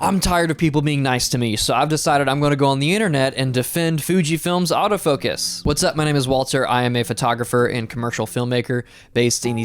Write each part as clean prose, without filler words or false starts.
I'm tired of people being nice to me, so I've decided I'm going to go on the internet and defend Fujifilm's autofocus. What's up? My name is Walter. I am a photographer and commercial filmmaker based in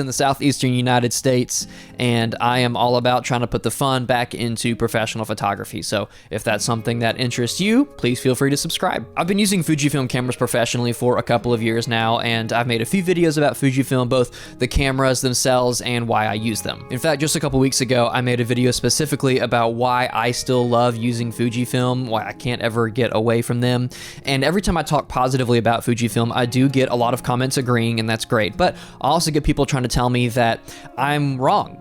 the southeastern United States, and I am all about trying to put the fun back into professional photography. So if that's something that interests you, please feel free to subscribe. I've been using Fujifilm cameras professionally for a couple of years now, and I've made a few videos about Fujifilm, both the cameras themselves and why I use them. In fact, just a couple weeks ago, I made a video specifically about why I still love using Fujifilm, why I can't ever get away from them. And every time I talk positively about Fujifilm, I do get a lot of comments agreeing, and that's great. But I also get people trying to tell me that I'm wrong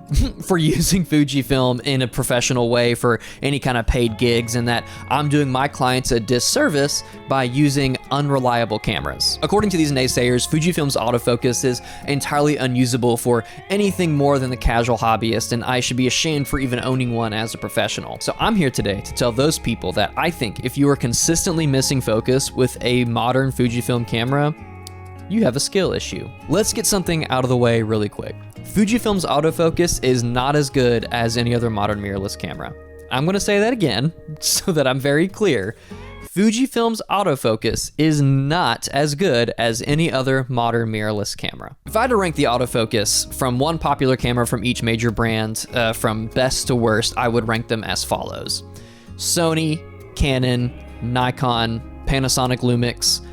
for using Fujifilm in a professional way for any kind of paid gigs, and that I'm doing my clients a disservice by using unreliable cameras. According to these naysayers, Fujifilm's autofocus is entirely unusable for anything more than the casual hobbyist, and I should be ashamed for even owning one as a professional. So I'm here today to tell those people that I think if you are consistently missing focus with a modern Fujifilm camera, you have a skill issue. Let's get something out of the way really quick. Fujifilm's autofocus is not as good as any other modern mirrorless camera. I'm gonna say that again so that I'm very clear. Fujifilm's autofocus is not as good as any other modern mirrorless camera. If I had to rank the autofocus from one popular camera from each major brand, from best to worst, I would rank them as follows: Sony, Canon, Nikon, Panasonic Lumix,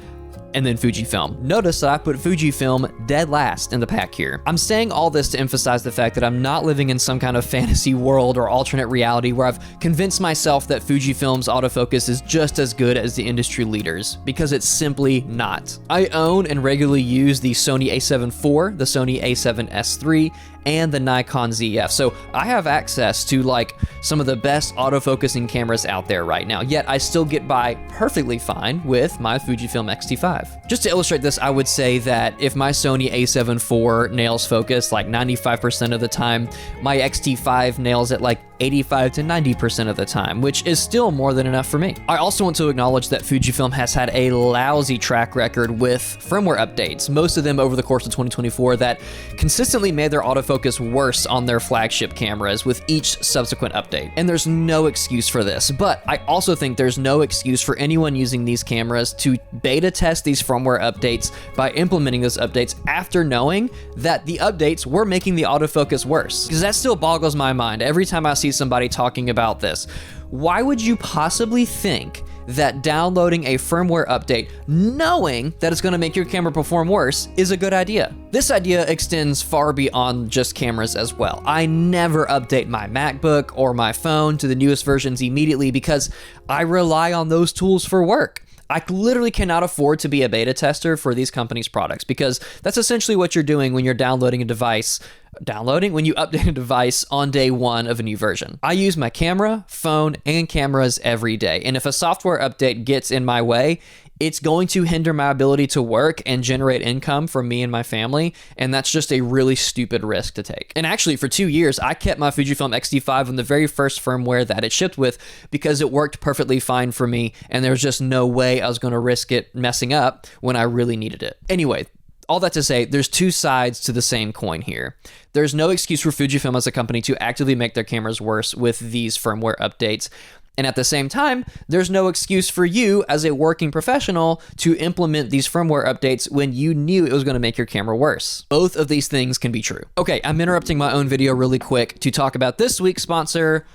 and then Fujifilm. Notice that I put Fujifilm dead last in the pack here. I'm saying all this to emphasize the fact that I'm not living in some kind of fantasy world or alternate reality where I've convinced myself that Fujifilm's autofocus is just as good as the industry leaders, because it's simply not. I own and regularly use the Sony a7 IV, the Sony a7S III, and the Nikon ZF. So I have access to like some of the best autofocusing cameras out there right now, yet I still get by perfectly fine with my Fujifilm X-T5. Just to illustrate this, I would say that if my Sony a7 IV nails focus like 95% of the time, my X-T5 nails it like 85 to 90% of the time, which is still more than enough for me. I also want to acknowledge that Fujifilm has had a lousy track record with firmware updates, most of them over the course of 2024, that consistently made their autofocus worse on their flagship cameras with each subsequent update. And there's no excuse for this, but I also think there's no excuse for anyone using these cameras to beta test these firmware updates by implementing those updates after knowing that the updates were making the autofocus worse. Because that still boggles my mind every time I see somebody talking about this. Why would you possibly think that downloading a firmware update, knowing that it's going to make your camera perform worse, is a good idea? This idea extends far beyond just cameras as well. I never update my MacBook or my phone to the newest versions immediately because I rely on those tools for work. I literally cannot afford to be a beta tester for these companies' products, because that's essentially what you're doing when you're downloading a device, when you update a device on day one of a new version. I use my camera, phone, and cameras every day, and if a software update gets in my way, it's going to hinder my ability to work and generate income for me and my family, and that's just a really stupid risk to take. And actually, for 2 years, I kept my Fujifilm X-T5 on the very first firmware that it shipped with because it worked perfectly fine for me, and there was just no way I was going to risk it messing up when I really needed it. Anyway, all that to say, there's two sides to the same coin here. There's no excuse for Fujifilm as a company to actively make their cameras worse with these firmware updates. And at the same time, there's no excuse for you as a working professional to implement these firmware updates when you knew it was going to make your camera worse. Both of these things can be true. Okay, I'm interrupting my own video really quick to talk about this week's sponsor,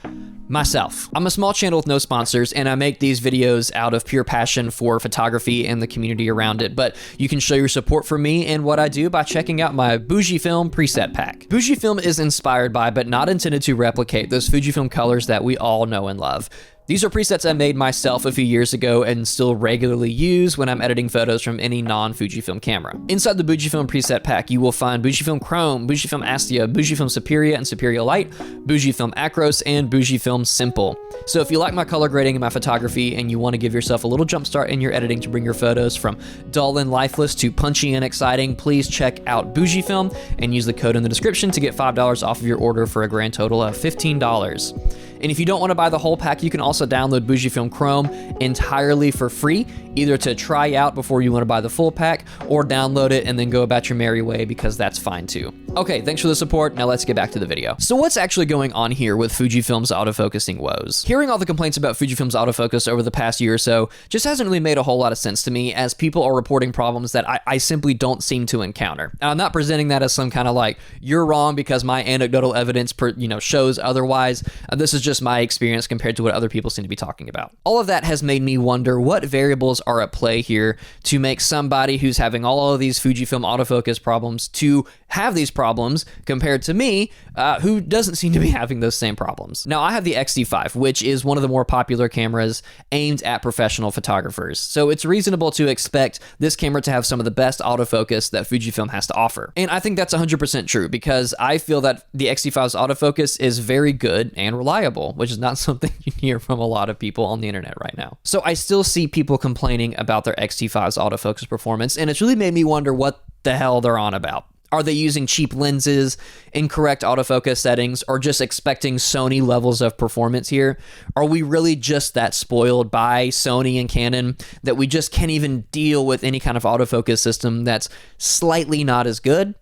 myself. I'm a small channel with no sponsors, and I make these videos out of pure passion for photography and the community around it, but you can show your support for me and what I do by checking out my Fujifilm preset pack. Fujifilm is inspired by, but not intended to replicate, those Fujifilm colors that we all know and love. These are presets I made myself a few years ago and still regularly use when I'm editing photos from any non-Fujifilm camera. Inside the Fujifilm preset pack, you will find Fujifilm Chrome, Fujifilm Astia, Fujifilm Superia and Superia Light, Fujifilm Acros, and Fujifilm Simple. So if you like my color grading and my photography and you want to give yourself a little jump start in your editing to bring your photos from dull and lifeless to punchy and exciting, please check out Fujifilm and use the code in the description to get $5 off of your order for a grand total of $15. And if you don't want to buy the whole pack, you can also download Fujifilm Chrome entirely for free, either to try out before you want to buy the full pack, or download it and then go about your merry way, because that's fine too. Okay, thanks for the support. Now let's get back to the video. So what's actually going on here with Fujifilm's autofocusing woes? Hearing all the complaints about Fujifilm's autofocus over the past year or so just hasn't really made a whole lot of sense to me, as people are reporting problems that I simply don't seem to encounter. And I'm not presenting that as some kind of like, you're wrong because my anecdotal evidence shows otherwise. This is just my experience compared to what other people seem to be talking about. All of that has made me wonder what variables are at play here to make somebody who's having all of these Fujifilm autofocus problems to have these problems compared to me, who doesn't seem to be having those same problems. Now, I have the X-T5, which is one of the more popular cameras aimed at professional photographers. So it's reasonable to expect this camera to have some of the best autofocus that Fujifilm has to offer. And I think that's 100% true, because I feel that the X-T5's autofocus is very good and reliable, which is not something you hear from a lot of people on the internet right now. So I still see people complaining about their X-T5's autofocus performance, and it's really made me wonder what the hell they're on about. Are they using cheap lenses, incorrect autofocus settings, or just expecting Sony levels of performance here? Are we really just that spoiled by Sony and Canon that we just can't even deal with any kind of autofocus system that's slightly not as good?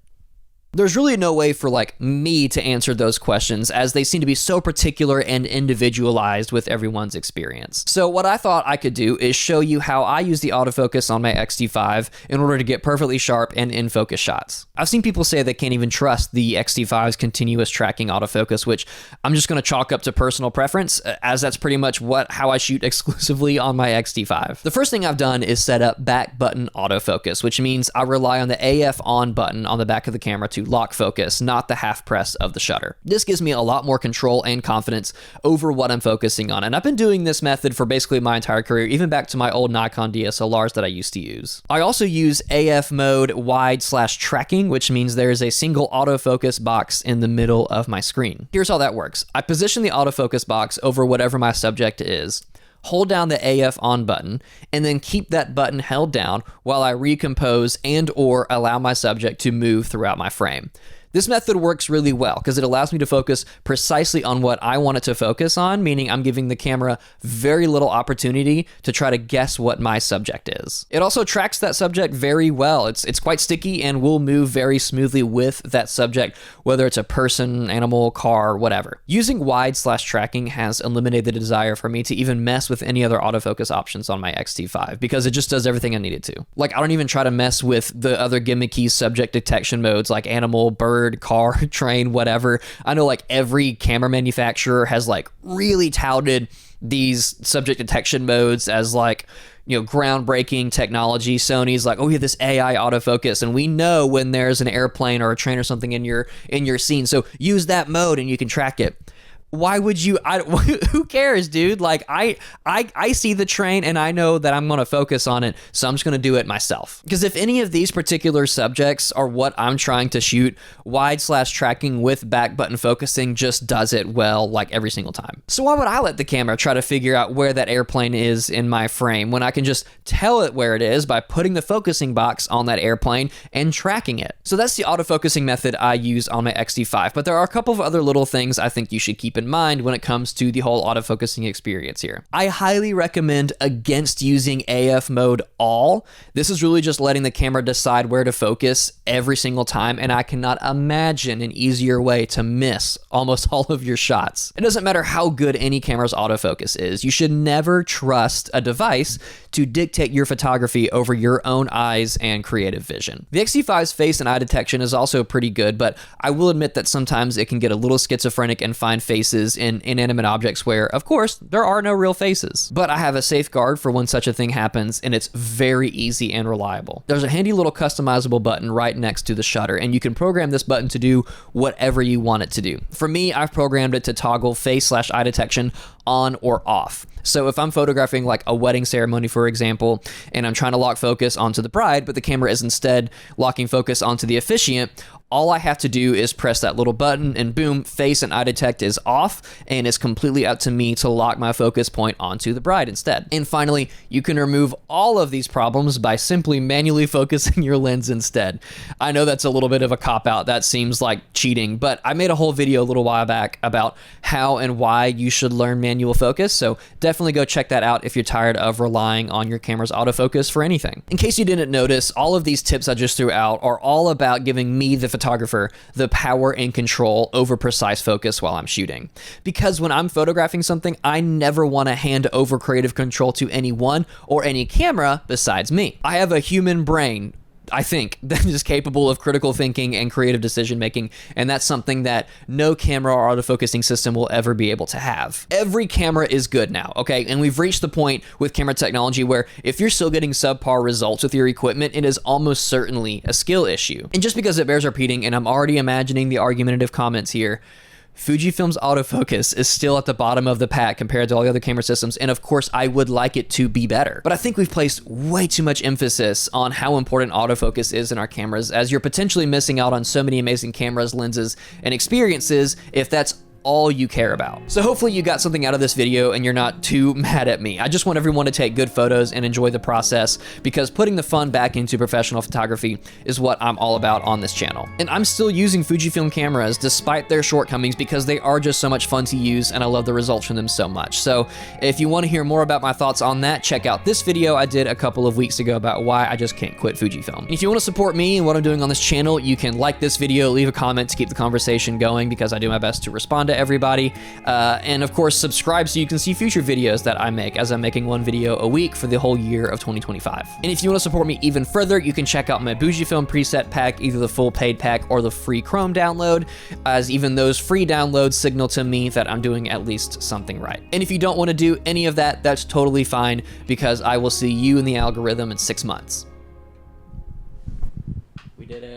There's really no way for like me to answer those questions, as they seem to be so particular and individualized with everyone's experience. So what I thought I could do is show you how I use the autofocus on my X-T5 in order to get perfectly sharp and in focus shots. I've seen people say they can't even trust the X-T5's continuous tracking autofocus, which I'm just going to chalk up to personal preference, as that's pretty much how I shoot exclusively on my X-T5. The first thing I've done is set up back button autofocus, which means I rely on the AF on button on the back of the camera to lock focus, not the half press of the shutter. This gives me a lot more control and confidence over what I'm focusing on, and I've been doing this method for basically my entire career, even back to my old Nikon DSLRs that I used to use. I also use AF mode wide/tracking, which means there is a single autofocus box in the middle of my screen. Here's how that works. I position the autofocus box over whatever my subject is, hold down the AF on button, and then keep that button held down while I recompose and or allow my subject to move throughout my frame. This method works really well because it allows me to focus precisely on what I want it to focus on, meaning I'm giving the camera very little opportunity to try to guess what my subject is. It also tracks that subject very well. It's quite sticky and will move very smoothly with that subject, whether it's a person, animal, car, whatever. Using wide/tracking has eliminated the desire for me to even mess with any other autofocus options on my X-T5, because it just does everything I need it to. Like, I don't even try to mess with the other gimmicky subject detection modes like animal, bird, car, train, whatever. I know like every camera manufacturer has like really touted these subject detection modes as like, groundbreaking technology. Sony's like, oh, we have this AI autofocus, and we know when there's an airplane or a train or something in your scene, so use that mode and you can track it. Why would you? Who cares, dude? Like, I see the train and I know that I'm going to focus on it, so I'm just going to do it myself. Because if any of these particular subjects are what I'm trying to shoot, wide/tracking with back button focusing just does it well, like every single time. So why would I let the camera try to figure out where that airplane is in my frame when I can just tell it where it is by putting the focusing box on that airplane and tracking it? So that's the autofocusing method I use on my X-T5, but there are a couple of other little things I think you should keep in mind when it comes to the whole autofocusing experience here. I highly recommend against using AF mode all. This is really just letting the camera decide where to focus every single time, and I cannot imagine an easier way to miss almost all of your shots. It doesn't matter how good any camera's autofocus is, you should never trust a device to dictate your photography over your own eyes and creative vision. The X-T5's face and eye detection is also pretty good, but I will admit that sometimes it can get a little schizophrenic and find faces in inanimate objects where, of course, there are no real faces. But I have a safeguard for when such a thing happens, and it's very easy and reliable. There's a handy little customizable button right next to the shutter, and you can program this button to do whatever you want it to do. For me, I've programmed it to toggle face/eye detection on or off. So if I'm photographing like a wedding ceremony, for example, and I'm trying to lock focus onto the bride, but the camera is instead locking focus onto the officiant, All I have to do is press that little button and boom, face and eye detect is off, and it's completely up to me to lock my focus point onto the bride instead. And finally, you can remove all of these problems by simply manually focusing your lens instead. I know that's a little bit of a cop-out, that seems like cheating, but I made a whole video a little while back about how and why you should learn manual focus, so definitely go check that out if you're tired of relying on your camera's autofocus for anything. In case you didn't notice, all of these tips I just threw out are all about giving me, the photographer, the power and control over precise focus while I'm shooting. Because when I'm photographing something, I never want to hand over creative control to anyone or any camera besides me. I have a human brain, I think, that is capable of critical thinking and creative decision making, and that's something that no camera or autofocusing system will ever be able to have. Every camera is good now, okay? And we've reached the point with camera technology where if you're still getting subpar results with your equipment, it is almost certainly a skill issue. And just because it bears repeating, and I'm already imagining the argumentative comments here, Fujifilm's autofocus is still at the bottom of the pack compared to all the other camera systems, and of course I would like it to be better. But I think we've placed way too much emphasis on how important autofocus is in our cameras, as you're potentially missing out on so many amazing cameras, lenses, and experiences if that's all you care about. So hopefully you got something out of this video and you're not too mad at me. I just want everyone to take good photos and enjoy the process, because putting the fun back into professional photography is what I'm all about on this channel. And I'm still using Fujifilm cameras despite their shortcomings because they are just so much fun to use and I love the results from them so much. So if you want to hear more about my thoughts on that, check out this video I did a couple of weeks ago about why I just can't quit Fujifilm. And if you want to support me and what I'm doing on this channel, you can like this video, leave a comment to keep the conversation going, because I do my best to respond to everybody, and of course subscribe so you can see future videos that I make, as I'm making one video a week for the whole year of 2025. And if you want to support me even further, you can check out my Fujifilm preset pack, either the full paid pack or the free Chrome download, as even those free downloads signal to me that I'm doing at least something right. And if you don't want to do any of that, that's totally fine, because I will see you in the algorithm in 6 months. We did it.